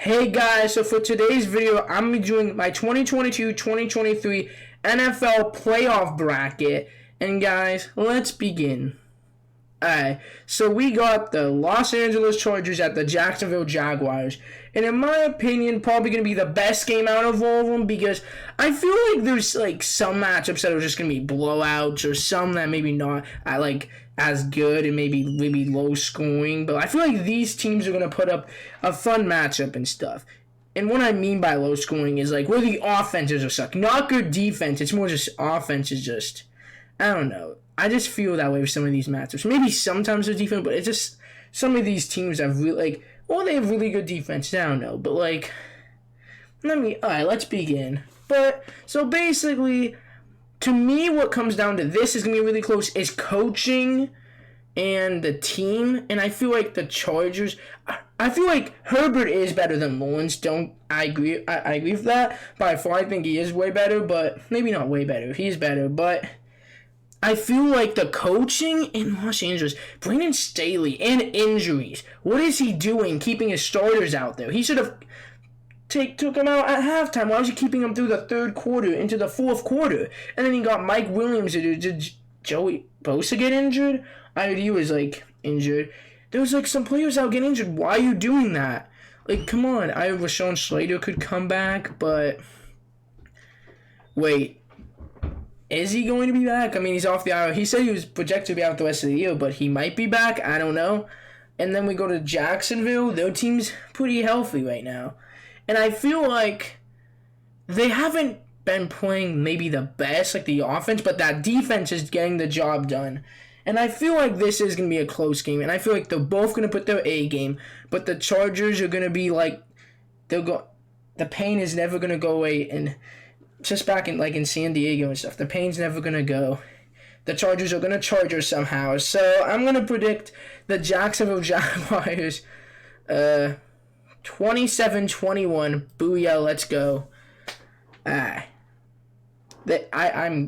Hey guys, so for today's video, I'm going to be doing my 2022-2023 NFL playoff bracket. And guys, let's begin. Alright, so we got the Los Angeles Chargers at the Jacksonville Jaguars. And in my opinion, probably going to be the best game out of all of them because I feel like there's like some matchups that are just going to be blowouts or some that maybe not as good and maybe low scoring. But I feel like these teams are going to put up a fun matchup and stuff. And what I mean by low scoring is like where the offenses are suck. Not good defense. It's more just offense is just, I don't know. I just feel that way with some of these matchups. Maybe sometimes the defense, but it's just some of these teams have really they have really good defense. I don't know, but let's begin. But so basically, to me, what comes down to this is gonna be really close is coaching and the team. And I feel like the Chargers. I feel like Herbert is better than Lawrence. I agree with that. By far, I think he is way better, but maybe not way better. He's better, but I feel like the coaching in Los Angeles, Brandon Staley, and injuries. What is he doing keeping his starters out there? He should have took them out at halftime. Why was he keeping them through the third quarter into the fourth quarter? And then he got Mike Williams. Did Joey Bosa get injured? I heard he was injured. There was some players out getting injured. Why are you doing that? Come on. I heard Rashawn Slater could come back, but wait. Is he going to be back? I mean, he's off the IR. He said he was projected to be out the rest of the year, but he might be back. I don't know. And then we go to Jacksonville. Their team's pretty healthy right now. And I feel like they haven't been playing maybe the best, the offense, but that defense is getting the job done. And I feel like this is going to be a close game. And I feel like they're both going to put their A game, but the Chargers are going to be the pain is never going to go away. And just back in San Diego and stuff, the pain's never going to go. The Chargers are going to charge her somehow. So I'm going to predict the Jacksonville Jaguars 27-21. Booyah, let's go. I'm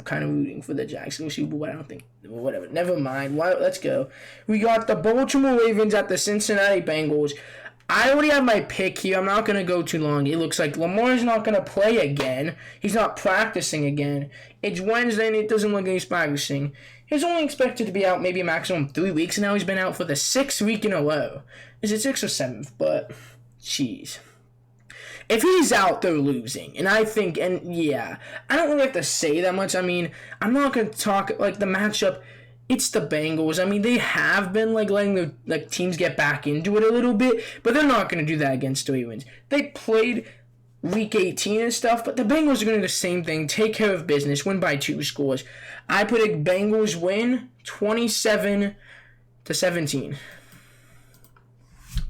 kind of rooting for the Jacksonville Super Bowl. I don't think. Whatever. Never mind. Let's go. We got the Baltimore Ravens at the Cincinnati Bengals. I already have my pick here. I'm not going to go too long. It looks like Lamar's not going to play again. He's not practicing again. It's Wednesday, and it doesn't look like he's practicing. He's only expected to be out maybe a maximum 3 weeks, and now he's been out for the 6th week in a row. Is it 6th or 7th? But, jeez. If he's out, they're losing. And I think, I don't really have to say that much. I mean, I'm not going to talk, the matchup. It's the Bengals. I mean, they have been letting the teams get back into it a little bit, but they're not going to do that against the Ravens. They played Week 18 and stuff, but the Bengals are going to do the same thing, take care of business, win by 2 scores. I predict Bengals win 27-17.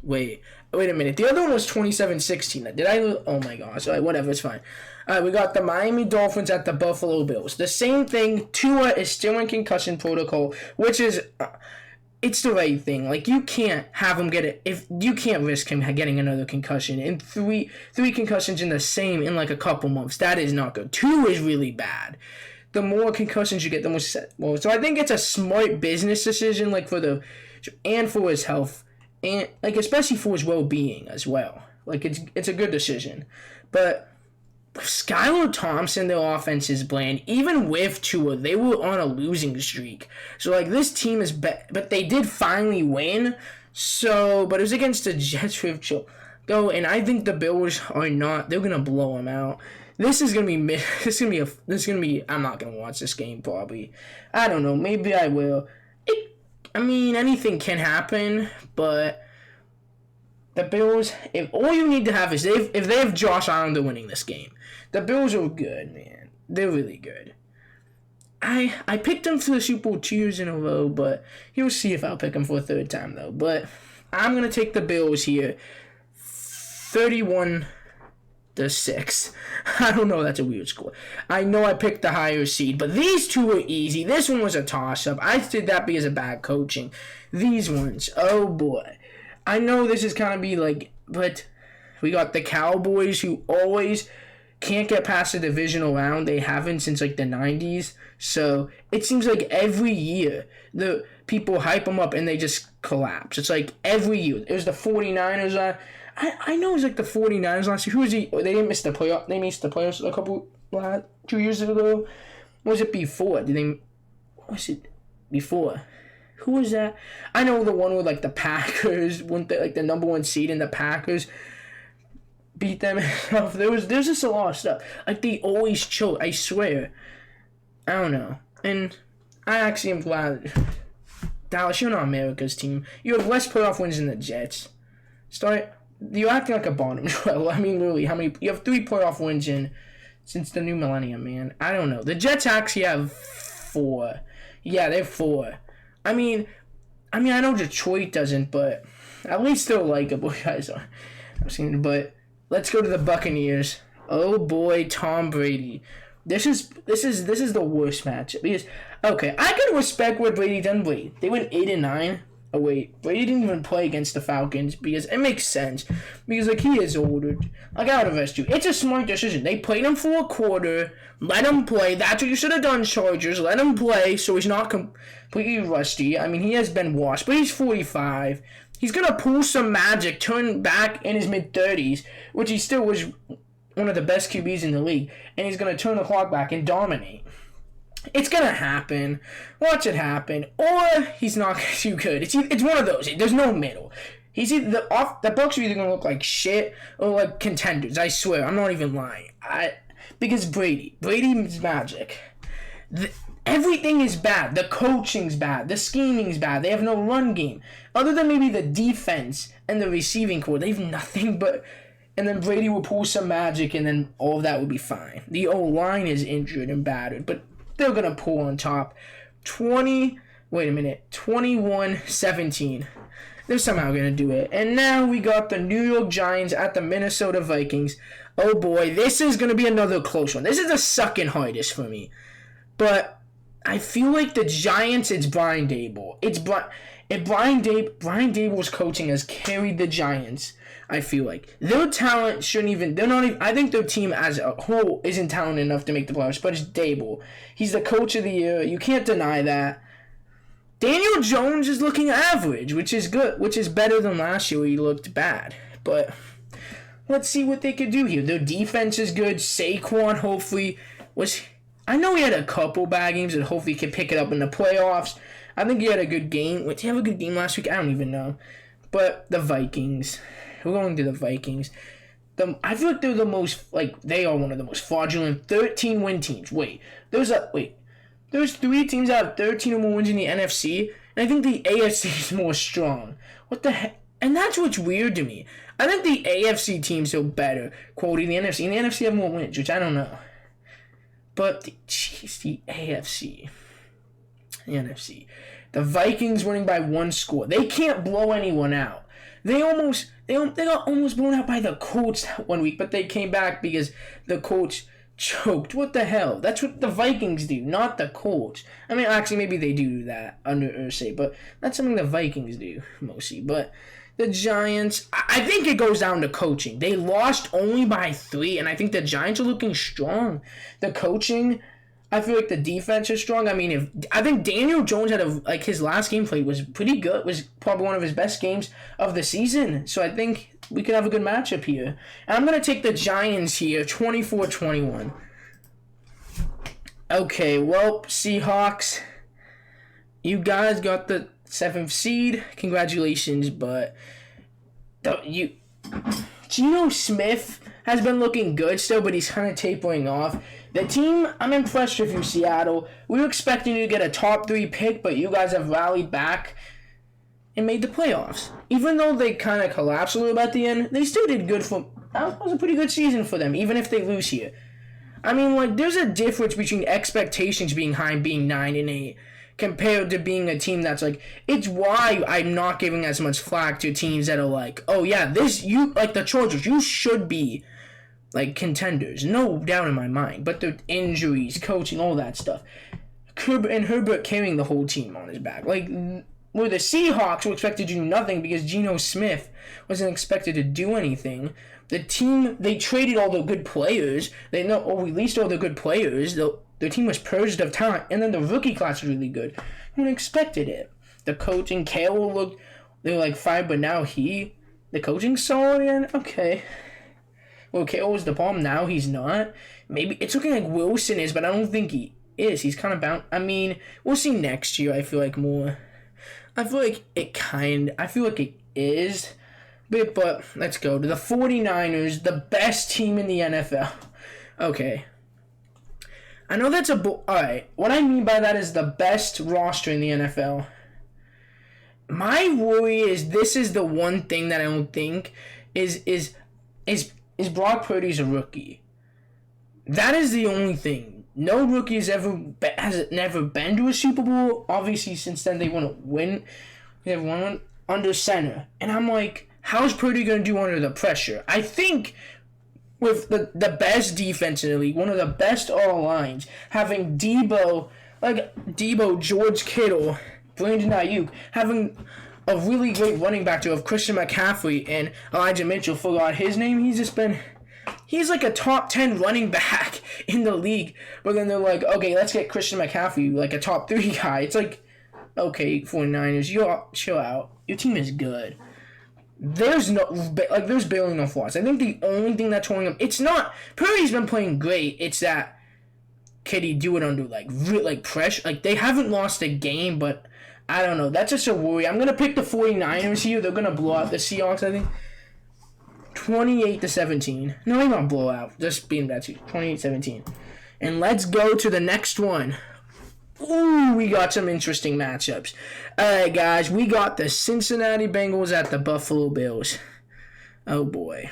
Wait a minute. The other one was 27-16. Did I? Oh my gosh. All right, whatever. It's fine. All right, we got the Miami Dolphins at the Buffalo Bills. The same thing. Tua is still in concussion protocol, which is, it's the right thing. You can't have him get it. If you can't risk him getting another concussion and three concussions in a couple months. That is not good. 2 is really bad. The more concussions you get, the more set. Well, so I think it's a smart business decision, and for his health. And especially for his well-being as well. It's a good decision. But Skylar Thompson, their offense is bland. Even with Tua, they were on a losing streak. So this team is but they did finally win. So, but it was against the Jets with go, and I think the Bills are not. They're gonna blow them out. This is gonna be. I'm not gonna watch this game probably. I don't know. Maybe I will. Anything can happen, but the Bills, if all you need to have is if they have Josh Allen, they're winning this game. The Bills are good, man. They're really good. I picked them for the Super Bowl 2 years in a row, but you'll see if I'll pick them for a third time, though. But I'm going to take the Bills here. 31-6. I don't know, that's a weird score. I know I picked the higher seed, but these two were easy. This one was a toss-up. I did that because of bad coaching. These ones, oh boy. I know this is kind of but we got the Cowboys who always can't get past the divisional round. They haven't since the 90s. So it seems like every year the people hype them up and they just collapse. It's every year. It was the 49ers. I know it was like the 49ers last year. Who was he? They didn't miss the playoff. They missed the playoffs a couple 2 years ago. What was it before? What was it before? Who was that? I know the one with like the Packers, like the number 1 seed in the Packers beat them and stuff. There's just a lot of stuff. Like they always choke. I swear. I don't know. And I actually am glad. Dallas, you're not America's team. You have less playoff wins than the Jets. You're acting like a bottom dweller. I mean, literally, how many? You have 3 playoff wins since the new millennium, man. I don't know. The Jets actually have 4. Yeah, they have 4. I mean, I know Detroit doesn't, but at least they're likable guys. But let's go to the Buccaneers. Oh boy, Tom Brady. This is the worst matchup because okay, I can respect what Brady done. Wait, they went 8-9. Oh wait, Brady didn't even play against the Falcons because it makes sense because like he is older. Like I would invest you. It's a smart decision. They played him for a quarter. Let him play. That's what you should have done, Chargers. Let him play so he's not completely rusty. I mean, he has been washed, but he's 45. He's gonna pull some magic, turn back in his mid-30s, which he still was one of the best QBs in the league, and he's going to turn the clock back and dominate. It's going to happen. Watch it happen. Or he's not too good. It's one of those. There's no middle. The Bucs are either going to look like shit or like contenders. I swear. I'm not even lying. Because Brady's magic. Everything is bad. The coaching's bad. The scheming's bad. They have no run game. Other than maybe the defense and the receiving core, they have nothing but... And then Brady will pull some magic, and then all of that will be fine. The O-line is injured and battered, but they're going to pull on top. 21-17. They're somehow going to do it. And now we got the New York Giants at the Minnesota Vikings. Oh boy, this is going to be another close one. This is the second hardest for me. But I feel like the Giants, it's Brian Daboll. If Brian Daboll's coaching has carried the Giants, I feel like their talent I think their team as a whole isn't talented enough to make the playoffs, but it's Daboll. He's the coach of the year. You can't deny that. Daniel Jones is looking average, which is good, which is better than last year where he looked bad. But let's see what they could do here. Their defense is good. Saquon hopefully I know he had a couple bad games and hopefully he can pick it up in the playoffs. I think he had a good game. Did he have a good game last week? I don't even know. But the Vikings. We're going to the Vikings. I feel like they're they are one of the most fraudulent 13-win teams. There's 3 teams out of 13 or more wins in the NFC, and I think the AFC is more strong. What the heck? And that's what's weird to me. I think the AFC teams are better, quoting the NFC, and the NFC have more wins, which I don't know. But the AFC. The NFC. The Vikings winning by 1 score. They can't blow anyone out. They got almost blown out by the Colts 1 week, but they came back because the Colts choked. What the hell? That's what the Vikings do, not the Colts. I mean, actually, maybe they do that under Irsay, but that's something the Vikings do mostly. But the Giants, I think it goes down to coaching. They lost only by 3, and I think the Giants are looking strong. The coaching... I feel like the defense is strong. I mean, I think Daniel Jones had his last game played was pretty good. Was probably one of his best games of the season. So I think we could have a good matchup here. And I'm going to take the Giants here, 24-21. Okay, well, Seahawks, you guys got the 7th seed. Congratulations, but Geno Smith has been looking good still, but he's kind of tapering off. The team, I'm impressed with you, Seattle. We were expecting you to get a top 3 pick, but you guys have rallied back and made the playoffs. Even though they kind of collapsed a little bit at the end, they still did good that was a pretty good season for them, even if they lose here. I mean, there's a difference between expectations being high and being 9-8 compared to being a team that's it's why I'm not giving as much flack to teams that are oh yeah, the Chargers, you should be contenders, no doubt in my mind, but the injuries, coaching, all that stuff. Herbert carrying the whole team on his back. Where the Seahawks were expected to do nothing because Geno Smith wasn't expected to do anything. The team, they traded all the good players. Released all the good players. Their team was purged of talent, and then the rookie class was really good. No one expected it. The coaching, Carroll they were fired, but now he The coaching's solid again? Okay. Well, KO was the bomb. Now he's not. Maybe it's looking like Wilson is, but I don't think he is. He's kind of bound. I mean, we'll see next year. I feel like more. I feel like it is. But let's go to the 49ers, the best team in the NFL. Okay. I know that's alright. What I mean by that is the best roster in the NFL. My worry is this is the one thing that I don't think is Brock Purdy's a rookie. That is the only thing. No rookie has never been to a Super Bowl. Obviously, since then they want to win. They have won under center, and I'm like, how's Purdy going to do under the pressure? I think with the best defense in the league, one of the best all lines, having Debo, George Kittle, Brandon Ayuk, having a really great running back to have Christian McCaffrey and Elijah Mitchell. Forgot his name. He's like a top 10 running back in the league. But then they're like, okay, let's get Christian McCaffrey, like a top 3 guy. It's like, okay, 49ers, you chill out. Your team is good. There's barely no flaws. I think the only thing that's holding him, it's not, Purdy's been playing great. It's that, can he do it under pressure? Like, they haven't lost a game, but I don't know. That's just a worry. I'm going to pick the 49ers here. They're going to blow out the Seahawks, I think. 28-17. No, not blow out. Just being that too. 28-17. And let's go to the next one. Ooh, we got some interesting matchups. Alright, guys. We got the Cincinnati Bengals at the Buffalo Bills. Oh, boy.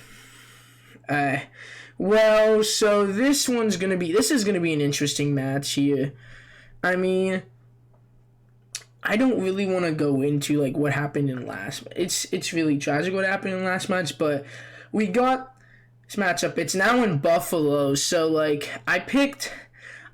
Well, so this is going to be an interesting match here. I mean, I don't really want to go into, what happened in last match. It's really tragic what happened in last match, but we got this matchup. It's now in Buffalo, so,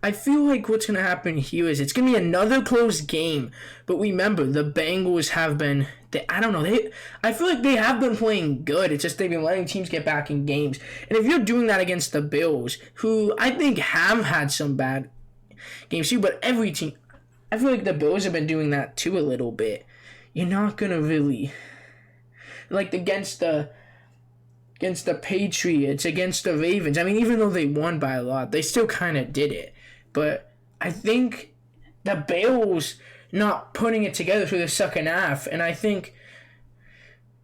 I feel like what's going to happen here is it's going to be another close game. But remember, the Bengals have been, I feel like they have been playing good. It's just they've been letting teams get back in games. And if you're doing that against the Bills, who I think have had some bad games too, but every team, I feel like the Bills have been doing that too a little bit. You're not going to really, against the Patriots, against the Ravens. I mean, even though they won by a lot, they still kind of did it. But I think the Bills not putting it together through the second half, and I think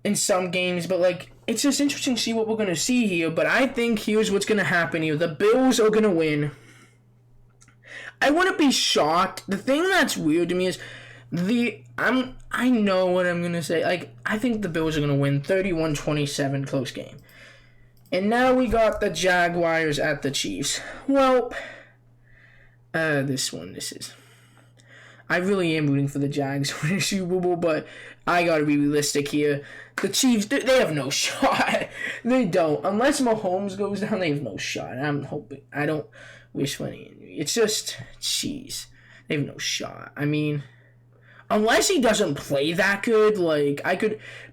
in some games, but it's just interesting to see what we're going to see here. But I think here's what's going to happen here. The Bills are going to win. I wouldn't be shocked. The thing that's weird to me is I know what I'm going to say. I think the Bills are going to win 31-27 close game. And now we got the Jaguars at the Chiefs. Well, I really am rooting for the Jags to win a Super Bowl, but I gotta be realistic here. The Chiefs, they have no shot. They don't. Unless Mahomes goes down, they have no shot. I'm hoping. I don't wish for any injury. It's just, jeez. They have no shot. I mean, unless he doesn't play that good,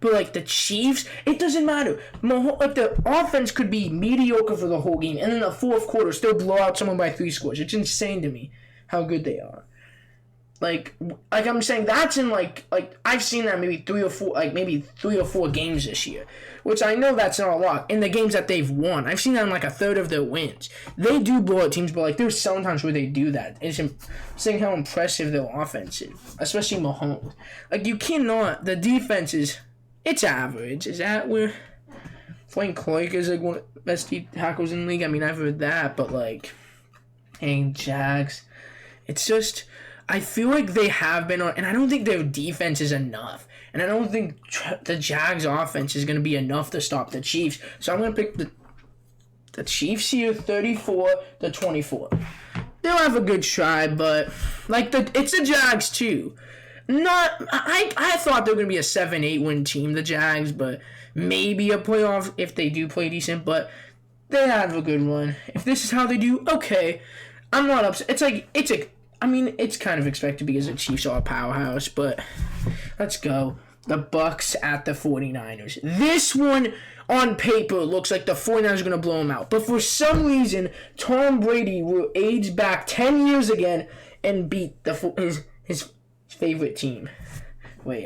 but the Chiefs, it doesn't matter. The offense could be mediocre for the whole game, and in the fourth quarter, still blow out someone by 3 scores. It's insane to me how good they are. I'm saying that's in I've seen that maybe 3 or 4 games this year, which I know that's not a lot. In the games that they've won, I've seen that in a third of their wins. They do blow out teams, but there's sometimes where they do that. It's saying how impressive their offense is, especially Mahomes. You cannot. The defense it's average. Is that where Frank Clark is one of the best tackles in the league? I mean, I've heard that, but hey, Jags, it's just. I feel like they have been on, and I don't think their defense is enough. And I don't think the Jags offense is going to be enough to stop the Chiefs. So I'm going to pick the Chiefs here 34-24. They'll have a good try, but it's the Jags too. I thought they were going to be a 7-8 win team, the Jags, but maybe a playoff if they do play decent, but they have a good run. If this is how they do, okay. I'm not upset. It's kind of expected because the Chiefs are a powerhouse, but let's go. The Bucks at the 49ers. This one, on paper, looks like the 49ers are going to blow them out. But for some reason, Tom Brady will age back 10 years again and beat his favorite team. Wait.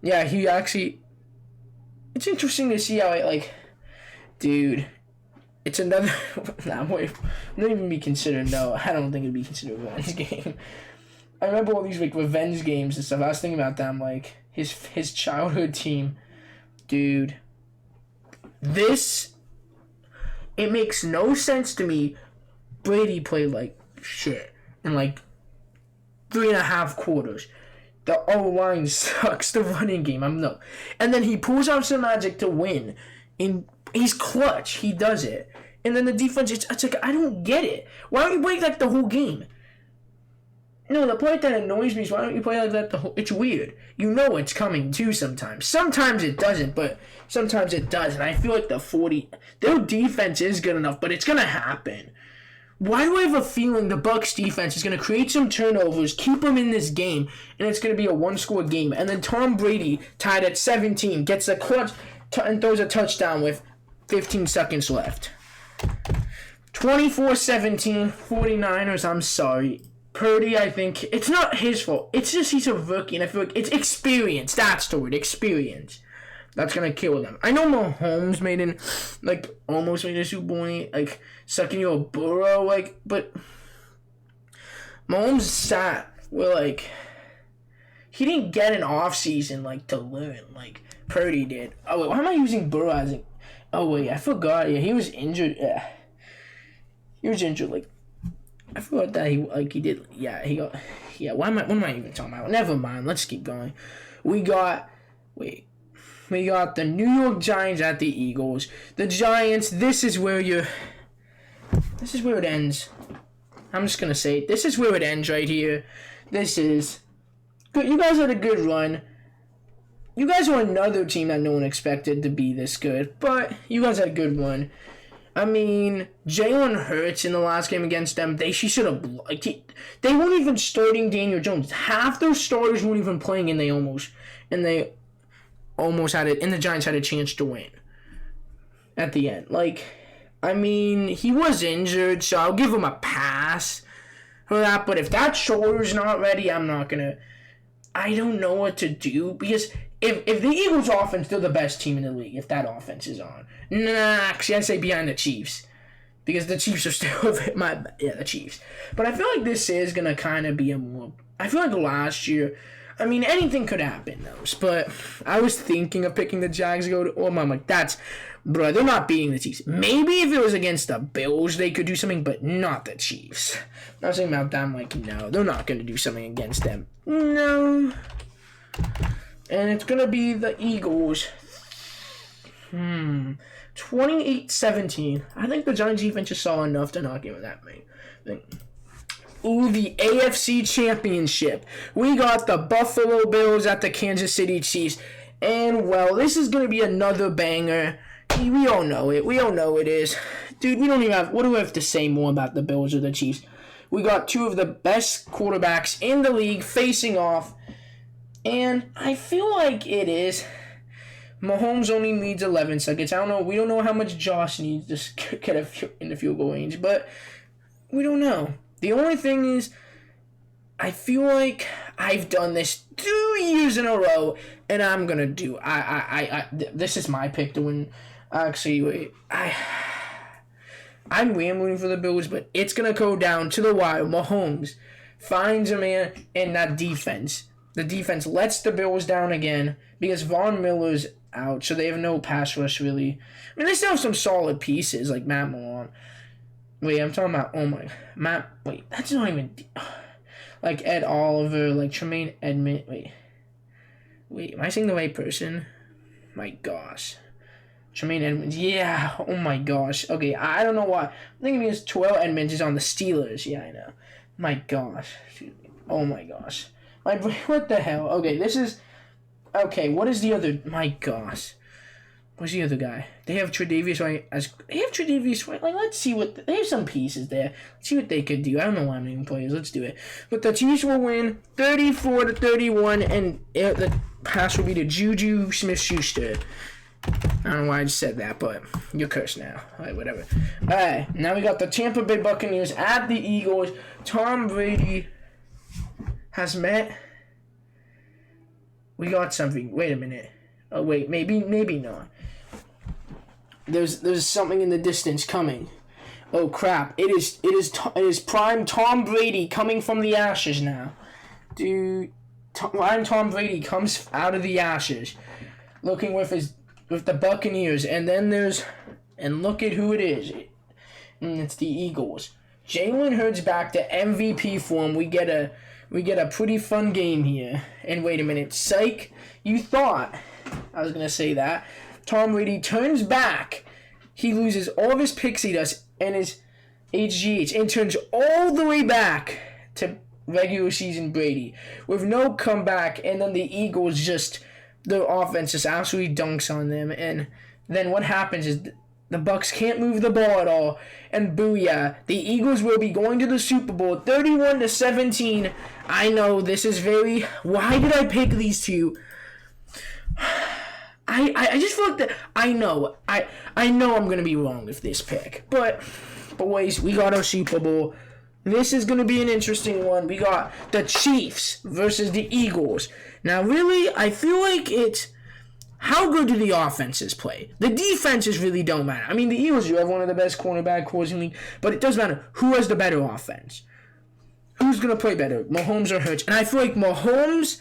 Yeah, it's interesting to see how it, like, dude, it's another, nah, wait, not even be considered, no, I don't think it'd be considered a revenge game. I remember all these, like, revenge games and stuff. I was thinking about them, like, his childhood team. Dude, this, it makes no sense to me. Brady played like shit in like 3.5 quarters. The O-line sucks. The running game, and then he pulls out some magic to win. He's clutch. He does it. And then the defense, it's like, I don't get it. Why don't you play like the whole game? No, the part that annoys me is why don't you play like that the whole... It's weird. You know it's coming too sometimes. Sometimes it doesn't, but sometimes it does. And I feel like their defense is good enough, but it's going to happen. Why do I have a feeling the Bucs defense is going to create some turnovers, keep them in this game, and it's going to be a one-score game? And then Tom Brady, tied at 17, gets a clutch and throws a touchdown with 15 seconds left. 24-17, 49ers, I'm sorry. Purdy, I think, it's not his fault. It's just he's a rookie, and I feel like it's experience. That's the word, experience. That's going to kill them. I know Mahomes almost made a Super Bowl, like, sucking you a Burrow, like, but Mahomes sat where, like, he didn't get an offseason, like, to learn, like Purdy did. Oh, wait, why am I using Burrow as a... Oh, wait, I forgot. Yeah, he was injured. Yeah. He was injured, like, I forgot that he did. Yeah, he got. Yeah, what am I even talking about? Never mind. Let's keep going. We got the New York Giants at the Eagles. The Giants. This is where it ends. I'm just gonna say this is where it ends right here. This is good. You guys had a good run. You guys were another team that no one expected to be this good, but you guys had a good run. I mean, Jalen Hurts in the last game against them, they should have... They weren't even starting Daniel Jones. Half those starters weren't even playing, and they almost had it, and the Giants had a chance to win at the end. Like, I mean, he was injured, so I'll give him a pass for that, but if that shoulder's not ready, I don't know what to do, because if the Eagles offense, they're the best team in the league, if that offense is on. Actually, I'd say behind the Chiefs. Because the Chiefs are still the Chiefs. But I feel like this is going to kind of be I feel like last year, I mean, anything could happen, though. But I was thinking of picking the Jags to go to... I'm like, they're not beating the Chiefs. Maybe if it was against the Bills, they could do something, but not the Chiefs. I was thinking about that, I'm like, no, they're not going to do something against them. No. And it's going to be the Eagles. 28-17. I think the Giants defense just saw enough to not give it that many. Ooh, the AFC Championship. We got the Buffalo Bills at the Kansas City Chiefs. And, well, this is going to be another banger. We all know it. We all know it is. Dude, we don't even have... What do we have to say more about the Bills or the Chiefs? We got two of the best quarterbacks in the league facing off. And I feel like it is... Mahomes only needs 11 seconds. I don't know. We don't know how much Josh needs to get in the field goal range, but we don't know. The only thing is, I feel like I've done this 2 years in a row, and I'm gonna do. This is my pick to win. Actually, wait. I'm rooting for the Bills, but it's gonna go down to the wire. Mahomes finds a man in that defense. The defense lets the Bills down again because Von Miller's out, so they have no pass rush, really. I mean, they still have some solid pieces, like Matt Milone. Wait, I'm talking about, wait, that's not even, like Ed Oliver, like Tremaine Edmonds, wait, am I saying the right person? My gosh. Tremaine Edmonds, yeah, oh my gosh. Okay, I don't know why. I'm thinking because Terrell Edmonds is on the Steelers, yeah, I know. My gosh. Oh my gosh. What the hell? Okay, okay, what is the other... My gosh. What's the other guy? They have Tre'Davious White Like, let's see what... They have some pieces there. Let's see what they could do. I don't know why I'm naming players. Let's do it. But the Chiefs will win 34-31, and the pass will be to Juju Smith-Schuster. I don't know why I just said that, but you're cursed now. Alright, whatever. Alright, now we got the Tampa Bay Buccaneers at the Eagles. Tom Brady has met... We got something. Wait a minute. Oh wait, maybe not. There's something in the distance coming. Oh crap! It is prime Tom Brady coming from the ashes now. Dude, prime Tom Brady comes out of the ashes, looking with the Buccaneers, and look at who it is. It's the Eagles. Jalen Hurts back to MVP form. We get a pretty fun game here. And wait a minute, psych! You thought I was gonna say that. Tom Brady turns back. He loses all of his picks he does and his HGH and turns all the way back to regular season Brady with no comeback. And then the Eagles their offense just absolutely dunks on them. And then what happens is the Bucs can't move the ball at all. And booyah, the Eagles will be going to the Super Bowl 31-17. I know this is very... Why did I pick these two? I just feel like that. I know I'm gonna be wrong with this pick, but boys, we got our Super Bowl. This is gonna be an interesting one. We got the Chiefs versus the Eagles. Now, really, I feel like it's how good do the offenses play. The defenses really don't matter. I mean, the Eagles do have one of the best cornerback cores in the league, but it does matter who has the better offense. Who's gonna play better, Mahomes or Hurts? And I feel like Mahomes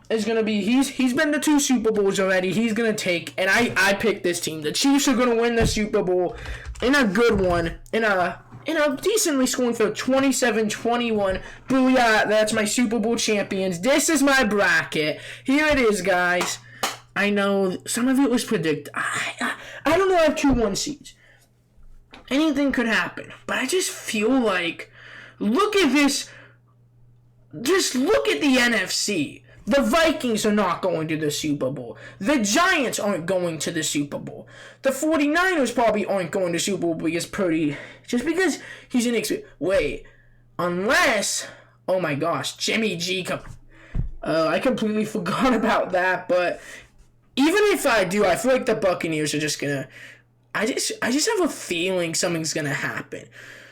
is going to be, he's been to 2 Super Bowls already. He's going to take, and I picked this team. The Chiefs are going to win the Super Bowl in a good one, in a decently scoring field, 27-21. Booyah, that's my Super Bowl champions. This is my bracket. Here it is, guys. I know some of it was predicted. I don't know, I have 2 1 seeds. Anything could happen, but I just feel like, look at this. Just look at the NFC. The Vikings are not going to the Super Bowl. The Giants aren't going to the Super Bowl. The 49ers probably aren't going to Super Bowl because Purdy, just because he's inexperienced. Wait, unless, oh my gosh, Jimmy G I completely forgot about that, but even if I do, I feel like the Buccaneers are just gonna, I just have a feeling something's gonna happen.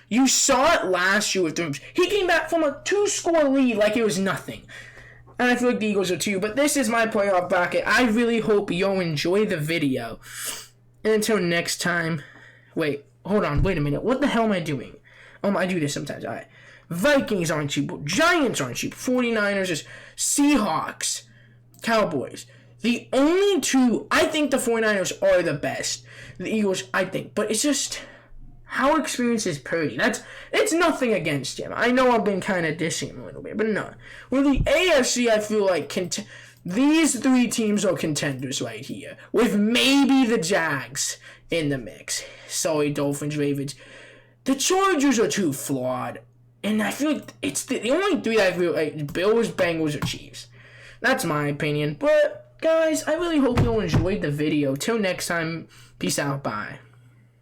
You saw it last year with the, he came back from a 2-score lead like it was nothing. And I feel like the Eagles are too. But this is my playoff bracket. I really hope you'll enjoy the video. And until next time. Wait, hold on. Wait a minute. What the hell am I doing? I do this sometimes. Alright. Vikings aren't cheap. Giants aren't cheap. 49ers is Seahawks. Cowboys. The only 2, I think the 49ers are the best. The Eagles, I think. But it's just... How experienced is Purdy? It's nothing against him. I know I've been kind of dissing him a little bit, but no. With the AFC, I feel like these 3 teams are contenders right here, with maybe the Jags in the mix. Sorry, Dolphins, Ravens. The Chargers are too flawed, and I feel like it's the only 3 that I feel like Bills, Bengals, or Chiefs. That's my opinion. But guys, I really hope you all enjoyed the video. Till next time, peace out, bye.